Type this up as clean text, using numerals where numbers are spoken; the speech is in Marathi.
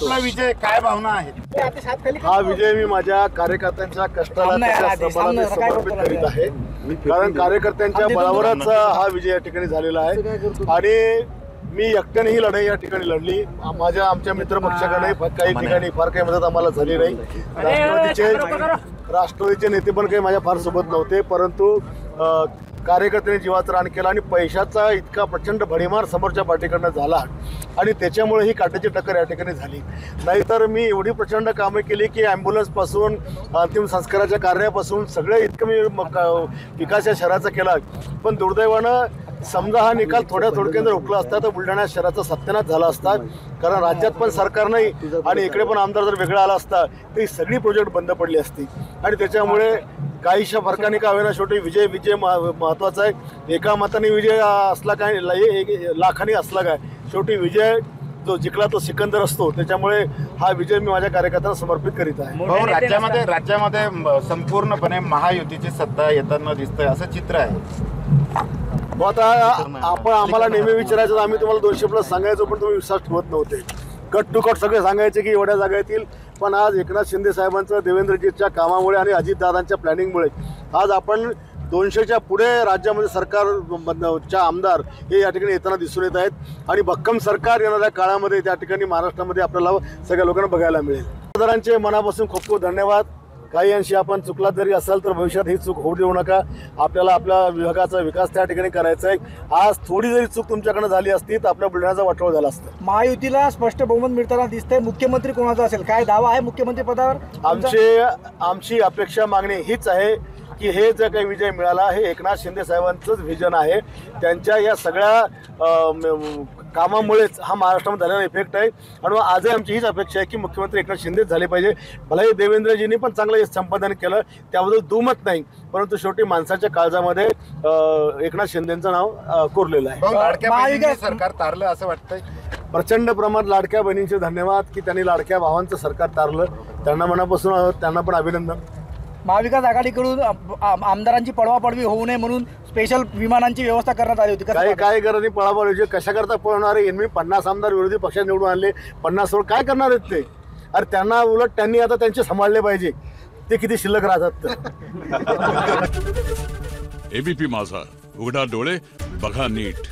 आपला विजय काय भावना आहेत? हा विजय मी माझ्या कार्यकर्त्यांच्या कष्टाला त्याच्या श्रमाला समर्पित करीत आहे, कारण कार्यकर्त्यांच्या बळावरच हा विजय या ठिकाणी झालेला आहे आणि मी एकट्याने ही लढाई या ठिकाणी लढली. आमच्या मित्र पक्षाकडे काही ठिकाणी फार काही मदत आम्हाला झाली नाही. राष्ट्रवादीचे नेते पण काही माझ्या फार सोबत नव्हते, परंतु कार्यकर्त्यांनी जीवाचं रान केलं आणि पैशाचा इतका प्रचंड भडीमार समोरच्या पार्टीकडनं झाला आणि त्याच्यामुळे ही काट्याची टक्कर या ठिकाणी झाली. नाहीतर मी एवढी प्रचंड कामं केली की ॲम्ब्युलन्सपासून अंतिम संस्काराच्या कार्यापासून सगळं इतकं मी विकास या शहराचा केला. पण दुर्दैवानं समजा हा निकाल थोडक्यात रोखला असता तर बुलढाणा शहराचा सत्यानाश झाला असता, कारण राज्यात पण सरकार नाही आणि इकडे पण आमदार जर वेगळा आला असता तर ही सगळी प्रोजेक्ट बंद पडली असती. आणि त्याच्यामुळे काहीशा फरकाने का होईना शेवटी विजय महत्त्वाचा आहे. एका मताने विजय असला काय, लाखांनी असला काय, शेवटी विजय जो जिंकला तो सिकंदर असतो. त्याच्यामुळे हा विजय मी माझ्या कार्यकर्त्यांना समर्पित करीत आहे. राज्यामध्ये संपूर्णपणे महायुतीची सत्ता येताना दिसतंय असं चित्र आहे. आता आम्हाला नेहमी विचारायचं, आम्ही तुम्हाला 200+ सांगायचो पण तुम्ही विश्वास ठेवत नव्हते. कट टू कट सगळे सांगायचे की एवढ्या जागा येतील. पण आज एकनाथ शिंदे साहेबांचं, देवेंद्रजीच्या कामामुळे आणि अजितदादांच्या प्लॅनिंगमुळे आज आपण 200च्या पुढे राज्यामध्ये सरकारच्या आमदार हे या ठिकाणी येताना दिसून येत आहेत आणि भक्कम सरकार येणाऱ्या काळामध्ये त्या ठिकाणी महाराष्ट्रामध्ये आपल्याला सगळ्या लोकांना बघायला मिळेल. आमदारांचे मनापासून खूप खूप धन्यवाद. काही अंशी आपण चुकला जरी असेल तर भविष्यात ही चूक होऊ देऊ नका. आपल्याला आपल्या विभागाचा विकास त्या ठिकाणी करायचा आहे. आज थोडी जरी चूक तुमच्याकडनं झाली असती तर आपल्या बुलढाण्याचा वाटोळ झाला असतं. महायुतीला स्पष्ट बहुमत मिळताना दिसतंय. मुख्यमंत्री कोणाचा असेल, काय दावा आहे मुख्यमंत्री पदावर? आमची अपेक्षा मागणी हीच आहे की हे जे काही विजय मिळाला हे एकनाथ शिंदे साहेबांचंच व्हिजन आहे. त्यांच्या या सगळ्या कामामुळेच हा महाराष्ट्रामध्ये झालेला इफेक्ट आहे आणि आजही आमची हीच अपेक्षा आहे की मुख्यमंत्री एकनाथ शिंदेच झाले पाहिजे. भलाही देवेंद्रजींनी पण चांगलं हे संपादन केलं, त्याबद्दल दुमत नाही, परंतु शेवटी माणसाच्या काळजामध्ये एकनाथ शिंदेचं नाव कोरलेलं आहे. सरकार तारलं असं वाटतंय. प्रचंड प्रमाणात लाडक्या बहिणींचे धन्यवाद की त्यांनी लाडक्या भावांचं सरकार तारलं. त्यांना मनापासून त्यांना पण अभिनंदन. महाविकास आघाडीकडून आमदारांची पळवापळवी होऊ नये म्हणून स्पेशल विमानांची व्यवस्था करण्यात आली होती. काय गरज नाही पळापळवीची. कशा करता पळवणार आहे? यांनी 50 आमदार विरोधी पक्षात निवडून आणले, 50 वर काय करणार आहेत ते? अरे त्यांना उलट त्यांनी आता त्यांचे सांभाळले पाहिजे. ते किती शिल्लक राहतात. एबीपी माझा, उघडा डोळे बघा नीट.